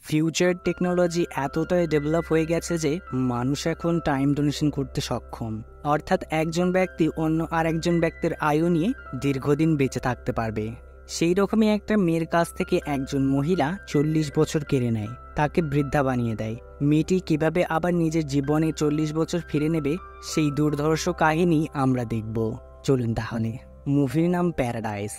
Future technology এতটাই develop হয়ে গেছে যে মানুষ এখন টাইম ডোনেশন করতে সক্ষম, অর্থাৎ একজন ব্যক্তি অন্য আরেকজন ব্যক্তির আয়ু নিয়ে দীর্ঘদিন বেঁচে থাকতে পারবে। সেই রকমই একটা মেয়ের কাছ থেকে একজন মহিলা 40 বছর কেড়ে নেয়, তাকে বৃদ্ধা বানিয়ে দেয়। মেয়েটি কিভাবে আবার নিজের জীবনে 40 বছর ফিরে নেবে, সেই দুর্ধর্ষ কাহিনী আমরা দেখব। চলুন তাহলে। মুভির নাম প্যারাডাইস।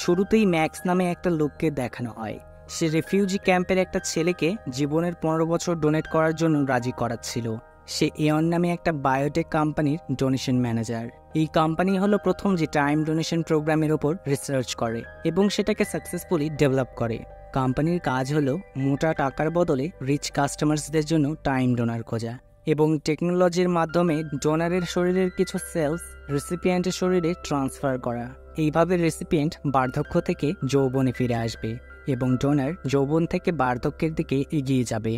শুরুতেই ম্যাক্স নামে একটা লোককে দেখানো হয়। সে রেফিউজি ক্যাম্পের একটা ছেলেকে জীবনের 15 বছর ডোনেট করার জন্য রাজি করাচ্ছিল। সে এয়ন নামে একটা বায়োটেক কোম্পানির ডোনেশন ম্যানেজার। এই কোম্পানি হলো প্রথম যে টাইম ডোনেশন প্রোগ্রামের ওপর রিসার্চ করে এবং সেটাকে সাকসেসফুলি ডেভেলপ করে। কোম্পানির কাজ হলো মোটা টাকার বদলে রিচ কাস্টমার্সদের জন্য টাইম ডোনার খোঁজা এবং টেকনোলজির মাধ্যমে ডোনারের শরীরের কিছু সেলস রেসিপিয়েন্টের শরীরে ট্রান্সফার করা। এইভাবে রেসিপিয়েন্ট বার্ধক্য থেকে যৌবনে ফিরে আসবে এবং ডোনার যৌবন থেকে বার্ধক্যের দিকে এগিয়ে যাবে।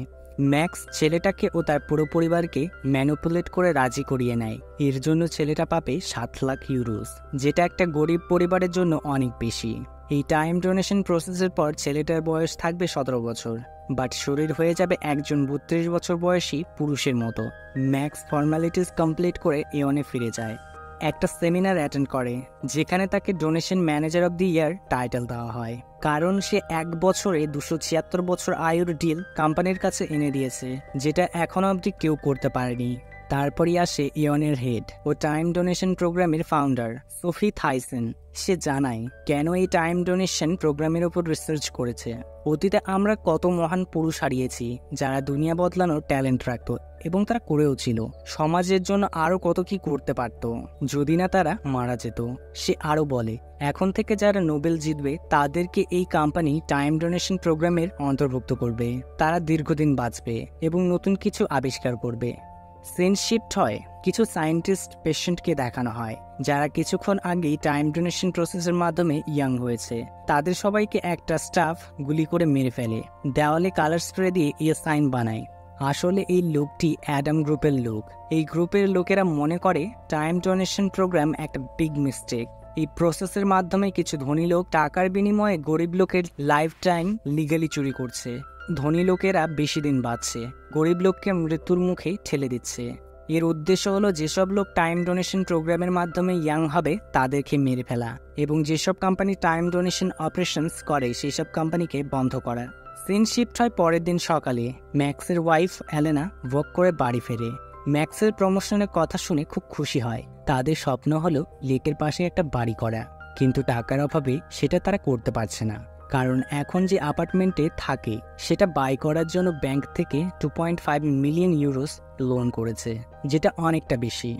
ম্যাক্স ছেলেটাকে ও তার পুরো পরিবারকে ম্যানিপুলেট করে রাজি করিয়ে নেয়। এর জন্য ছেলেটা পাবে 7 লাখ ইউরোস, যেটা একটা গরিব পরিবারের জন্য অনেক বেশি। এই টাইম ডোনেশন প্রসেসের পর ছেলেটার বয়স থাকবে 17 বছর, বাট শরীর হয়ে যাবে একজন 32 বছর বয়সী পুরুষের মতো। ম্যাক্স ফর্মালিটিস কমপ্লিট করে এয়নে ফিরে যায়। একটা সেমিনার অ্যাটেন্ড করে যেখানে তাকে donation manager of the year title দেওয়া হয়, কারণ সে 1 বছরে 276 বছর আয়ুর ডিল কোম্পানির কাছে এনে দিয়েছে, যেটা এখনো অবধি কেউ করতে পারেনি। তারপরই আসে ইয়নের হেড ও টাইম ডোনেশন প্রোগ্রামের ফাউন্ডার সোফি থাইসেন। সে জানায় কেন এই টাইম ডোনেশন প্রোগ্রামের উপর রিসার্চ করেছে। অতীতে আমরা কত মহান পুরুষ হারিয়েছি যারা দুনিয়া বদলানোর ট্যালেন্ট রাখত এবং তারা করেও ছিল। সমাজের জন্য আরও কত কি করতে পারত যদি না তারা মারা যেত। সে আরও বলে এখন থেকে যারা নোবেল জিতবে তাদেরকে এই কোম্পানি টাইম ডোনেশন প্রোগ্রামের অন্তর্ভুক্ত করবে। তারা দীর্ঘদিন বাঁচবে এবং নতুন কিছু আবিষ্কার করবে। সিন শিফট হয়। কিছু সায়েন্টিস্ট পেশেন্টকে দেখানো হয় যারা কিছুক্ষণ আগেই টাইম ডোনেশন প্রসেসের মাধ্যমে ইয়াং হয়েছে। তাদের সবাইকে একটা স্টাফ গুলি করে মেরে ফেলে, দেওয়ালে কালার স্প্রে দিয়ে সাইন বানায়। আসলে এই লোকটি অ্যাডাম গ্রুপের লোক। এই গ্রুপের লোকেরা মনে করে টাইম ডোনেশন প্রোগ্রাম একটা বিগ মিস্টেক। এই প্রসেসের মাধ্যমে কিছু ধনী লোক টাকার বিনিময়ে গরিব লোকের লাইফ টাইম লিগালি চুরি করছে। ধনী লোকেরা বেশি দিন বাঁচছে, গরিব লোককে মৃত্যুর মুখে ঠেলে দিচ্ছে। এর উদ্দেশ্য হলো যেসব লোক টাইম ডোনেশন প্রোগ্রামের মাধ্যমে ইয়াং হবে তাদেরকে মেরে ফেলা এবং যেসব কোম্পানি টাইম ডোনেশন অপারেশনস করে সেই সব কোম্পানিকে বন্ধ করা। সিন শিফট হয় পরের দিন সকালে। ম্যাক্সের ওয়াইফ অ্যালেনা ওয়ার্ক করে বাড়ি ফেরে। ম্যাক্সের প্রমোশনের কথা শুনে খুব খুশি হয়। তাদের স্বপ্ন হলো লেকের পাশে একটা বাড়ি করা, কিন্তু টাকার অভাবে সেটা তারা করতে পারছে না, কারণ এখন যে অ্যাপার্টমেন্টে থাকে সেটা বাই করার জন্য ব্যাংক থেকে 2.5 মিলিয়ন ইউরোস লোন করেছে, যেটা অনেকটা বেশি।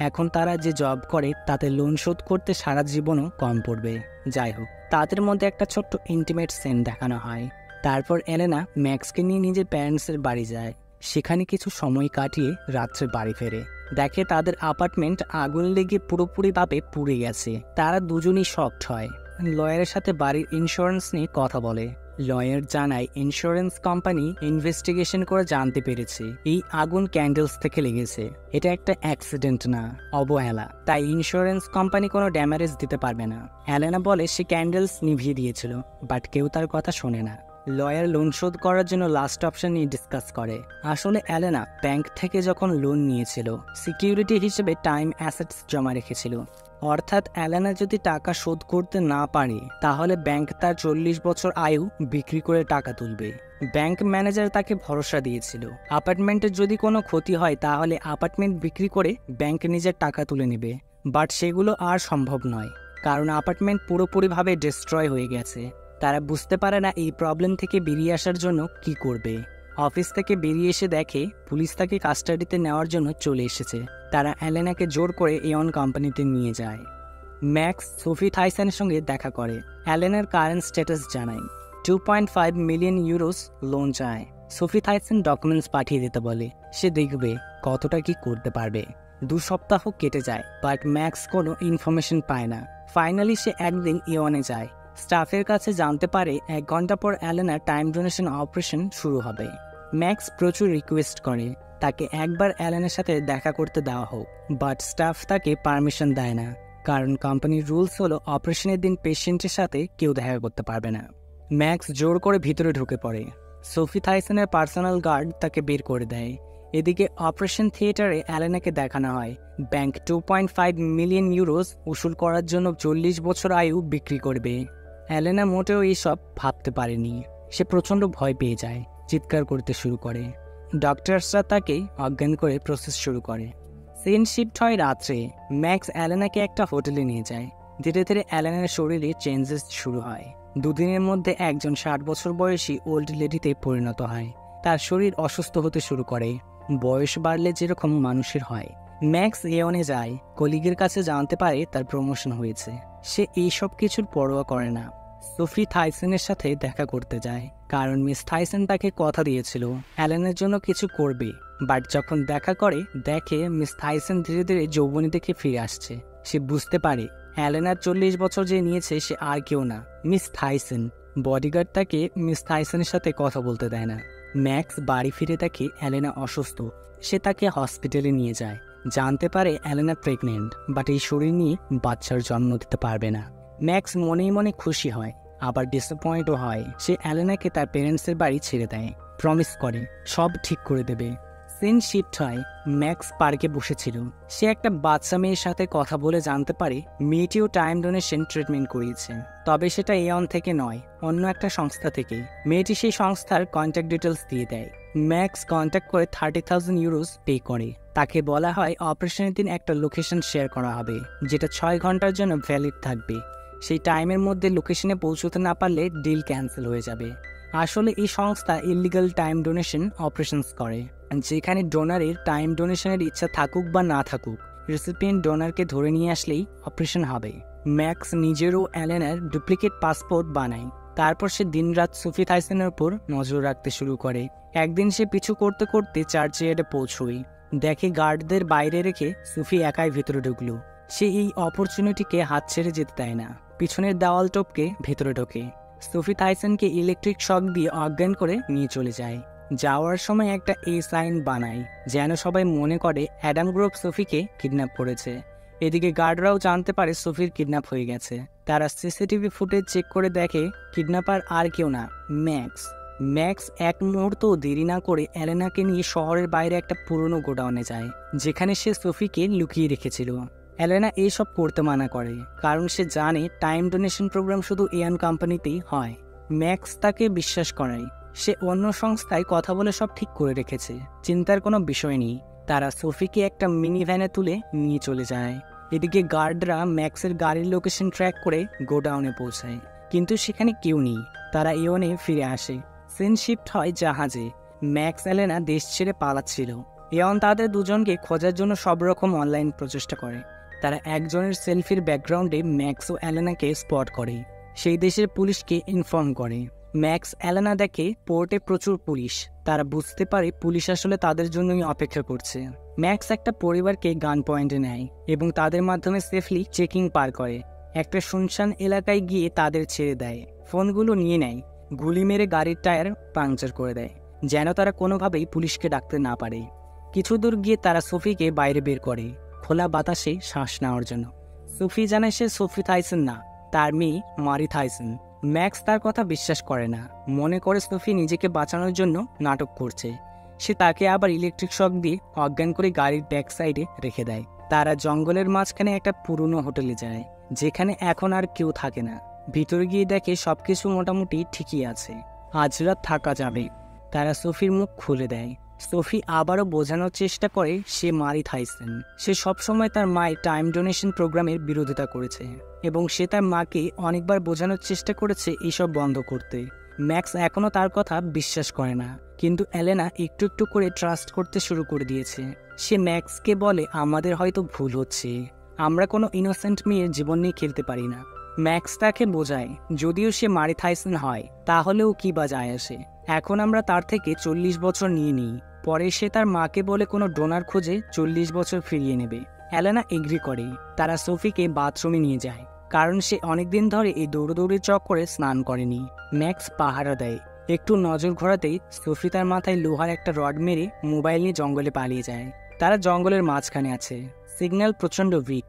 এখন তারা যে জব করে তাতে লোন শোধ করতে সারা জীবনও কম পড়বে। যাই হোক, তাদের মধ্যে একটা ছোট্ট ইন্টিমেট সিন দেখানো হয়। তারপর এলেনা ম্যাক্সকে নিয়ে নিজের প্যারেন্টসের বাড়ি যায়। সেখানে কিছু সময় কাটিয়ে রাত্রে বাড়ি ফেরে। দেখে তাদের অ্যাপার্টমেন্ট আগুন লেগে পুরোপুরিভাবে পুড়ে গেছে। তারা দুজনই শকড হয়। লয়ারের সাথে বাড়ির ইন্স্যুরেন্স নিয়ে কথা বলে। লয়ার জানায় ইন্স্যুরেন্স কোম্পানি ইনভেস্টিগেশন করে জানতে পেরেছে এই আগুন ক্যান্ডেলস থেকে লেগেছে। এটা একটা অ্যাক্সিডেন্ট না, অবহেলা। তাই ইন্স্যুরেন্স কোম্পানি কোনো ড্যামেজ দিতে পারবে না। অ্যালেনা বলে সে ক্যান্ডেলস নিভিয়ে দিয়েছিল, বাট কেউ তার কথা শোনে না। লয়ার লোন শোধ করার জন্য লাস্ট অপশন নিয়ে ডিসকাস করে। আসলে অ্যালেনা ব্যাংক থেকে যখন লোন নিয়েছিল সিকিউরিটি হিসেবে টাইম অ্যাসেটস জমা রেখেছিল। অর্থাৎ অ্যালেনা যদি টাকা শোধ করতে না পারে তাহলে ব্যাংক তার 40 বছর আয়ু বিক্রি করে টাকা তুলবে। ব্যাংক ম্যানেজার তাকে ভরসা দিয়েছিল অ্যাপার্টমেন্টের যদি কোনো ক্ষতি হয় তাহলে অ্যাপার্টমেন্ট বিক্রি করে ব্যাংক নিজের টাকা তুলে নেবে। বাট সেগুলো আর সম্ভব নয়, কারণ অ্যাপার্টমেন্ট পুরোপুরিভাবে ডিস্ট্রয় হয়ে গেছে। তারা বুঝতে পারে না এই প্রবলেম থেকে বেরিয়ে আসার জন্য কি করবে। অফিস থেকে বেরিয়ে এসে দেখে পুলিশ তাকে কাস্টাডিতে নেওয়ার জন্য চলে এসেছে। তারা অ্যালেনাকে জোর করে এয়ন কোম্পানিতে নিয়ে যায়। ম্যাক্স সোফি থাইসেনের সঙ্গে দেখা করে। অ্যালেনার কারেন্ট স্ট্যাটাস জানায়। 2.5 মিলিয়ন ইউরোস লোন চায়। সোফি থাইসেন ডকুমেন্টস পাঠিয়ে দিতে বলে। সে দেখবে কতটা কি করতে পারবে। 2 সপ্তাহ কেটে যায়, বাট ম্যাক্স কোনো ইনফরমেশন পায় না। ফাইনালি সে একদিন ইয়নে যায়। স্টাফের কাছে জানতে পারে 1 ঘন্টা পর অ্যালেনার টাইম ডোনেশন অপারেশন শুরু হবে। ম্যাক্স প্রচুর রিকোয়েস্ট করে তাকে একবার অ্যালেনের সাথে দেখা করতে দেওয়া হোক, বাট স্টাফ তাকে পারমিশন দেয় না, কারণ কোম্পানির রুলস হলো অপারেশনের দিন পেশেন্টের সাথে কেউ দেখা করতে পারবে না। ম্যাক্স জোর করে ভিতরে ঢুকে পড়ে। সোফি থাইসনের পার্সোনাল গার্ড তাকে বের করে দেয়। এদিকে অপারেশন থিয়েটারে অ্যালেনাকে দেখানো হয় ব্যাংক 2.5 মিলিয়ন ইউরোস উসুল করার জন্য 40 বছর আয়ু বিক্রি করবে। অ্যালেনা মোটেও এইসব ভাবতে পারেনি। সে প্রচণ্ড ভয় পেয়ে যায়, চিৎকার করতে শুরু করে। ডক্টরসরা তাকে অজ্ঞান করে প্রসেস শুরু করে। সিন শিফট হয় রাত্রে। ম্যাক্স অ্যালেনাকে একটা হোটেলে নিয়ে যায়। ধীরে ধীরে অ্যালেনার শরীরে চেঞ্জেস শুরু হয়। দুদিনের মধ্যে একজন 60 বছর বয়সী ওল্ড লেডিতে পরিণত হয়। তার শরীর অসুস্থ হতে শুরু করে, বয়স বাড়লে যেরকম মানুষের হয়। ম্যাক্স এয়নে যায়, কলিগের কাছে জানতে পারে তার প্রমোশন হয়েছে। সে এইসব কিছুর পরোয়া করে না। সোফি থাইসনের সাথে দেখা করতে যায়, কারণ মিস থাইসন তাকে কথা দিয়েছিল অ্যালেনের জন্য কিছু করবে। বাট যখন দেখা করে, দেখে মিস থাইসন ধীরে ধীরে যৌবনী থেকে ফিরে আসছে। সে বুঝতে পারে অ্যালেনার 40 বছর যে নিয়েছে সে আর কেউ না, মিস থাইসন। বডিগার্ড তাকে মিস থাইসনের সাথে কথা বলতে দেয় না। ম্যাক্স বাড়ি ফিরে দেখে অ্যালেনা অসুস্থ। সে তাকে হসপিটালে নিয়ে যায়। জানতে পারে অ্যালেনা প্রেগনেন্ট, বাট এই শরীর নিয়ে বাচ্চার জন্ম দিতে পারবে না। ম্যাক্স মনেই মনে খুশি হয়, আবার ডিসঅ্যাপয়েন্টও হয়। সে অ্যালেনাকে তার প্যারেন্টসের বাড়ি ছেড়ে দেয়, প্রমিস করে সব ঠিক করে দেবে। সিন শিফট হয়। ম্যাক্স পার্কে বসেছিল। সে একটা বাচ্চা মেয়ের সাথে কথা বলে জানতে পারে মেয়েটিও টাইম ডোনেশন ট্রিটমেন্ট করিয়েছে, তবে সেটা এয়ন থেকে নয়, অন্য একটা সংস্থা থেকে। মেয়েটি সেই সংস্থার কন্ট্যাক্ট ডিটেলস দিয়ে দেয়। ম্যাক্স কন্ট্যাক্ট করে 30,000 ইউরোস পে করে। তাকে বলা হয় অপারেশনের দিন একটা লোকেশন শেয়ার করা হবে, যেটা 6 ঘন্টার জন্য ভ্যালিড থাকবে। সেই টাইমের মধ্যে লোকেশনে পৌঁছতে না পারলে ডিল ক্যান্সেল হয়ে যাবে। আসলে এই সংস্থা ইলিগাল টাইম ডোনেশন অপারেশনস করে, যেখানে ডোনারের টাইম ডোনেশনের ইচ্ছা থাকুক বা না থাকুক, রেসিপিয়েন্ট ডোনারকে ধরে নিয়ে আসলেই অপারেশন হবে। ম্যাক্স নিজেরও অ্যালেনার ডুপ্লিকেট পাসপোর্ট বানায়। তারপর সে দিনরাত সোফি থাইসনের উপর নজর রাখতে শুরু করে। একদিন সে পিছু করতে করতে চার্চইয়ার্ডে পৌঁছয়। দেখে গার্ডদের বাইরে রেখে সোফি একাই ভেতরে ঢুকলো। সে এই অপরচুনিটিকে হাত ছেড়ে যেতে দেয় না। পিছনের দেওয়াল টপকে ভেতরে ঢোকে। সোফি থাইসনকে ইলেকট্রিক শক দিয়ে অজ্ঞান করে নিয়ে চলে যায়। যাওয়ার সময় একটা এ সাইন বানায়, যেন সবাই মনে করে অ্যাডাম গ্রুপ সোফিকে কিডন্যাপ করেছে। এদিকে গার্ডরাও জানতে পারে সোফির কিডন্যাপ হয়ে গেছে। তারা সিসিটিভি ফুটেজ চেক করে দেখে কিডন্যাপার আর কেউ না, ম্যাক্স। ম্যাক্স এক মুহূর্ত দেরি না করে অ্যালেনাকে নিয়ে শহরের বাইরে একটা পুরনো গোডাউনে যায়, যেখানে সে সোফিকে লুকিয়ে রেখেছিল। অ্যালেনা এইসব করতে মানা করে, কারণ সে জানে টাইম ডোনেশন প্রোগ্রাম শুধু এয়ান কোম্পানিতেই হয়। ম্যাক্স তাকে বিশ্বাস করায় সে অন্য সংস্থায় কথা বলে সব ঠিক করে রেখেছে, চিন্তার কোনো বিষয় নেই। তারা সোফিকে একটা মিনি ভ্যানে তুলে নিয়ে চলে যায়। এদিকে গার্ডরা ম্যাক্সের গাড়ির লোকেশন ট্র্যাক করে গোডাউনে পৌঁছায়, কিন্তু সেখানে কেউ নেই। তারা ইয়নে ফিরে আসে। সিন শিফট হয় জাহাজে। ম্যাক্স অ্যালেনা দেশ ছেড়ে পালাচ্ছিল। ইয়ন তাদের দুজনকে খোঁজার জন্য সব রকম অনলাইন প্রচেষ্টা করে। তারা একজনের সেলফির ব্যাকগ্রাউন্ডে ম্যাক্স ও অ্যালেনাকে স্পট করে। সেই দেশের পুলিশকে ইনফর্ম করে। ম্যাক্স অ্যালেনা দেখে পোর্টে প্রচুর পুলিশ। তারা বুঝতে পারে পুলিশ আসলে তাদের জন্যই অপেক্ষা করছে। ম্যাক্স একটা পরিবারকে গান পয়েন্টে নেয় এবং তাদের মাধ্যমে সেফলি চেকিং পার করে। একটা শুনশান এলাকায় গিয়ে তাদের ছেড়ে দেয়, ফোনগুলো নিয়ে নেয়, গুলি মেরে গাড়ির টায়ার পাংচার করে দেয়, যেন তারা কোনোভাবেই পুলিশকে ডাকতে না পারে। কিছু দূর গিয়ে তারা সোফিকে বাইরে বের করে, খোলা বাতাসে শ্বাস নেওয়ার জন্য। সোফি জানে সে সোফি থাইসন না, তার মেয়ে মারি থাইসন। ম্যাক্স তার কথা বিশ্বাস করে না, মনে করে সোফি নিজেকে বাঁচানোর জন্য নাটক করছে। সে তাকে আবার ইলেকট্রিক শক দিয়ে অজ্ঞান করে গাড়ির ব্যাক সাইডে রেখে দেয়। তারা জঙ্গলের মাঝখানে একটা পুরনো হোটেলে যায়, যেখানে এখন আর কেউ থাকে না। ভিতরে গিয়ে দেখে সবকিছু মোটামুটি ঠিকই আছে, আজ রাত থাকা যাবে। তারা সোফির মুখ খুলে দেয়। সোফি আবারও বোঝানোর চেষ্টা করে সে মারি থাইসন। সে সবসময় তার মায়ের টাইম ডোনেশন প্রোগ্রামের বিরোধিতা করেছে এবং সে তার মাকে অনেকবার বোঝানোর চেষ্টা করেছে এইসব বন্ধ করতে। ম্যাক্স এখনও তার কথা বিশ্বাস করে না, কিন্তু অ্যালেনা একটু একটু করে ট্রাস্ট করতে শুরু করে দিয়েছে। সে ম্যাক্সকে বলে আমাদের হয়তো ভুল হচ্ছে, আমরা কোনো ইনোসেন্ট মেয়ের জীবন নিয়ে খেলতে পারি না। ম্যাক্স তাকে বোঝায় যদিও সে মারি থাইসন হয় তাহলেও কি বা যায় আসে, এখন আমরা তার থেকে 40 বছর নিয়ে নিই। পরে সে তার মাকে বলে কোনো ডোনার খোঁজে 40 বছর ফিরিয়ে নেবে। অ্যালেনা এগ্রি করে। তারা সোফিকে বাথরুমে নিয়ে যায়, কারণ সে অনেকদিন ধরে এই দৌড়দৌড়ি চক্করে স্নান করেনি। ম্যাক্স পাহারা দেয়। একটু নজর ঘোরাতেই সোফি তার মাথায় লোহার একটা রড মেরে মোবাইল নিয়ে জঙ্গলে পালিয়ে যায়। তারা জঙ্গলের মাঝখানে আছে, সিগন্যাল প্রচণ্ড উইক।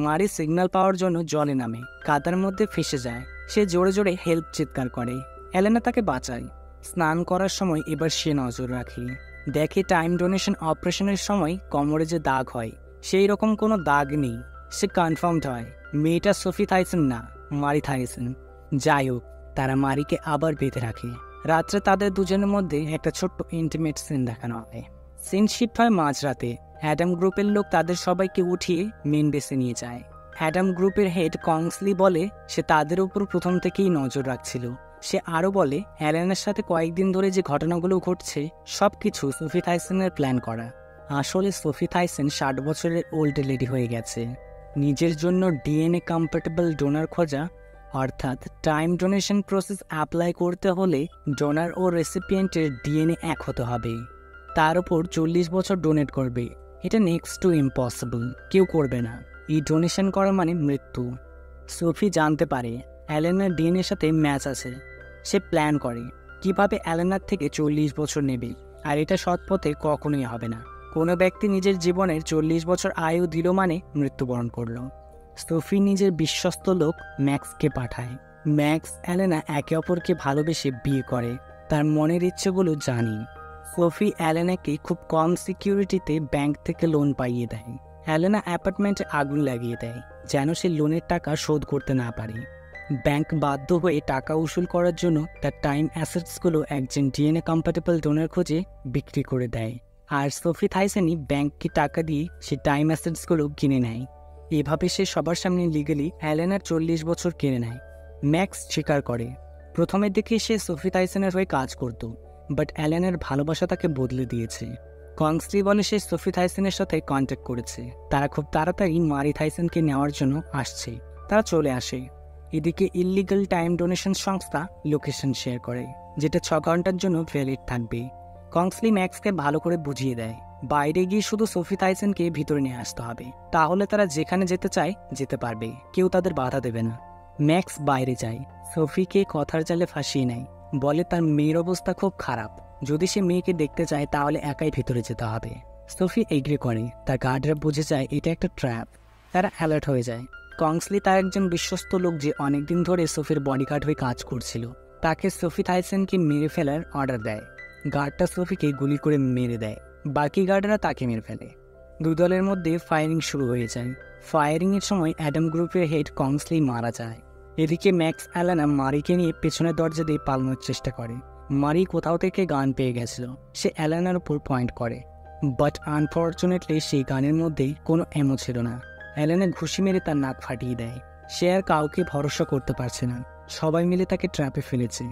মারি সিগন্যাল পাওয়ার জন্য জলে নামে, কাদার মধ্যে ফেসে যায়। সে জোরে জোরে হেল্প চিৎকার করে। অ্যালেনা তাকে বাঁচায়। স্নান করার সময় এবার সে নজর রাখে, দেখে টাইম ডোনেশন অপারেশনের সময় কোমরে যে দাগ হয় সেই রকম কোনো দাগ নেই। সে কনফার্মড হয় মেয়েটা সোফি থাইসেন না, মারি থাইসেন। যাই হোক, তারা মারিকে আবার বেঁধে রাখে। রাত্রে তাদের দুজনের মধ্যে একটা ছোট্ট ইন্টিমেট সিন দেখানো হয়। সিন শিফট হয় মাঝরাতে। অ্যাডাম গ্রুপের লোক তাদের সবাইকে উঠিয়ে মেন বেসে নিয়ে যায়। অ্যাডাম গ্রুপের হেড কংসলি বলে সে তাদের উপর প্রথম থেকেই নজর রাখছিল। সে আরও বলে অ্যালেনের সাথে কয়েকদিন ধরে যে ঘটনাগুলো ঘটছে সব কিছু সোফি থাইসেনের প্ল্যান করা। আসলে সোফি থাইসেন 60 বছরের ওল্ড লেডি হয়ে গেছে। নিজের জন্য ডিএনএ কম্প্যাটেবল ডোনার খোঁজা, অর্থাৎ টাইম ডোনেশন প্রসেস অ্যাপ্লাই করতে হলে ডোনার ও রেসিপিয়েন্টের ডিএনএ এক হতে হবে। তার উপর 40 বছর ডোনেট করবে। এটা নেক্সট টু ইম্পসিবল, কেউ করবে না। এই ডোনেশন করা মানে মৃত্যু। সোফি জানতে পারে অ্যালেনার ডিএনএর সাথে ম্যাচ আছে। সে প্ল্যান করে কিভাবে অ্যালেনার থেকে 40 বছর নেবে, আর এটা সৎ পথে কখনোই হবে না। কোনো ব্যক্তি নিজের জীবনের 40 বছর আয়ু দিল মানে মৃত্যুবরণ করলো। সোফি নিজের বিশ্বস্ত লোক ম্যাক্সকে পাঠায়। ম্যাক্স অ্যালেনা একে অপরকে ভালোবেসে বিয়ে করে। তার মনের ইচ্ছেগুলো জানি। সোফি অ্যালেনাকে খুব কম সিকিউরিটিতে ব্যাংক থেকে লোন পাইয়ে দেয়। অ্যালেনা অ্যাপার্টমেন্টে আগুন লাগিয়ে দেয় যেন সে লোনের টাকা শোধ করতে না পারে। ব্যাংক বাধ্য হয়ে টাকা উসুল করার জন্য তার টাইম অ্যাসেটসগুলো একজন ডিএনএ কম্প্যাটেবল ডোনার খোঁজে বিক্রি করে দেয়। আর সোফি থাইসেনই ব্যাংককে টাকা দিয়ে সে টাইম অ্যাসেটসগুলো কিনে নেয়। এভাবে সে সবার সামনে লিগালি অ্যালেনার 40 বছর কিনে নেয়। ম্যাক্স স্বীকার করে প্রথমের দিকে সে সোফি থাইসেনের হয়ে কাজ করত, বাট অ্যালেনের ভালোবাসা তাকে বদলে দিয়েছে। কংসলি বলে সে সোফি থাইসেনের সাথে কন্ট্যাক্ট করেছে। তারা খুব তাড়াতাড়ি মারি থাইসেনকে নেওয়ার জন্য আসছে। তারা চলে আসে। এদিকে ইল্লিগাল টাইম ডোনেশন সংস্থা লোকেশন শেয়ার করে, যেটা 6 ঘন্টার জন্য ভ্যালিড থাকবে। কংসলি ম্যাক্সকে ভালো করে বুঝিয়ে দেয় বাইরে গিয়ে শুধু সোফি থাইসেনকে ভিতরে নিয়ে আসতে হবে, তাহলে তারা যেখানে যেতে চায় যেতে পারবে, কেউ তাদের বাধা দেবে না। ম্যাক্স বাইরে যায়, সোফিকে কথার জালে ফাঁসিয়ে নেয়। বলে তার মেয়ের অবস্থা খুব খারাপ, যদি সে মেয়েকে দেখতে চায় তাহলে একাই ভিতরে যেতে হবে। সোফি এগ্রি করে। তার গার্ডরা বুঝে যায় এটা একটা ট্র্যাপ। তারা অ্যালার্ট হয়ে যায়। কংসলি তার একজন বিশ্বস্ত লোক যে অনেকদিন ধরে সোফির বডিগার্ড হয়ে কাজ করছিল, তাকে সোফি থাইসেনকে মেরে ফেলার অর্ডার দেয়। গার্ডটা সোফিকে গুলি করে মেরে দেয়। বাকি গার্ডরা তাকে মেরে ফেলে। দুই দলের মধ্যে ফায়ারিং শুরু হয়ে যায়। ফায়ারিংয়ের সময় অ্যাডাম গ্রুপের হেড কংসলি মারা যায়। এদিকে ম্যাক্স অ্যালানা মারিকে নিয়ে পেছনের দরজা দিয়ে পালানোর চেষ্টা করে। মারি কোথাও থেকে গান পেয়ে গেছিল, সে অ্যালানার উপর পয়েন্ট করে, বাট আনফর্চুনেটলি সেই গানের মধ্যে কোনো এমো ছিল না। অ্যালানা ঘুষি মেরে তার নাক ফাটিয়ে দেয়। সে আর কাউকে ভরসা করতে পারছে না, সবাই মিলে তাকে ট্র্যাপে ফেলেছে।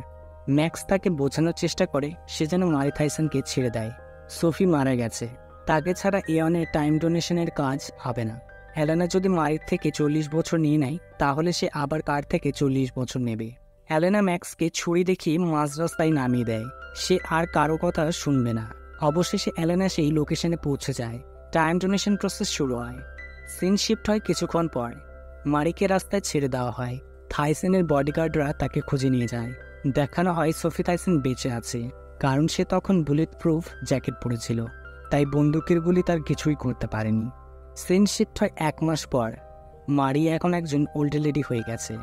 ম্যাক্স তাকে বোঝানোর চেষ্টা করে সে যেন মারি থাইসেনকে ছেড়ে দেয়। সোফি মারা গেছে, তাকে ছাড়া এওয়ানের টাইম ডোনেশনের কাজ হবে না। অ্যালানা যদি মারির থেকে 40 বছর নিয়ে নেয় তাহলে সে আবার কার থেকে 40 বছর নেবে। অ্যালেনা ম্যাক্সকে ছুরি দেখিয়ে মাঝ রাস্তায় নামিয়ে দেয়। সে আর কারো কথা শুনবে না। অবশেষে অ্যালেনা সেই লোকেশনে পৌঁছে যায়। টাইম ডোনেশন প্রসেস শুরু হয়। সিন শিফট হয় কিছুক্ষণ পর। মারিকে রাস্তায় ছেড়ে দেওয়া হয়। থাইসেনের বডিগার্ডরা তাকে খুঁজে নিয়ে যায়। দেখানো হয় সোফি থাইসেন বেঁচে আছে, কারণ সে তখন বুলেট প্রুফ জ্যাকেট পরেছিল, তাই বন্দুকের গুলি তার কিছুই করতে পারেনি। সিন শিফট হয় 1 মাস পর। মারি এখন একজন ওল্ড লেডি হয়ে গেছে।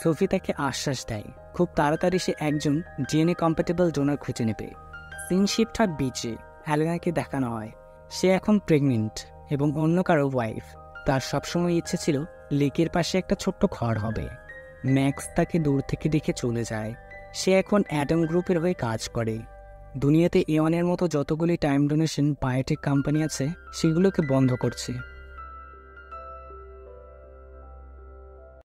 সোফি তাকে আশ্বাস দেয় খুব তাড়াতাড়ি সে একজন ডিএনএ কম্প্যাটেবল ডোনার খুঁজে নেবে। সিন শিফট হয় বিচে। অ্যালেনাকে দেখানো হয় সে এখন প্রেগনেন্ট এবং অন্য কারো ওয়াইফ। তার সবসময় ইচ্ছে ছিল লেকের পাশে একটা ছোট্ট ঘর হবে। ম্যাক্স তাকে দূর থেকে দেখে চলে যায়। সে এখন অ্যাডাম গ্রুপের হয়ে কাজ করে। দুনিয়াতে এওয়ানের মতো যতগুলি টাইম ডোনেশন বায়োটেক কোম্পানি আছে সেগুলোকে বন্ধ করছে।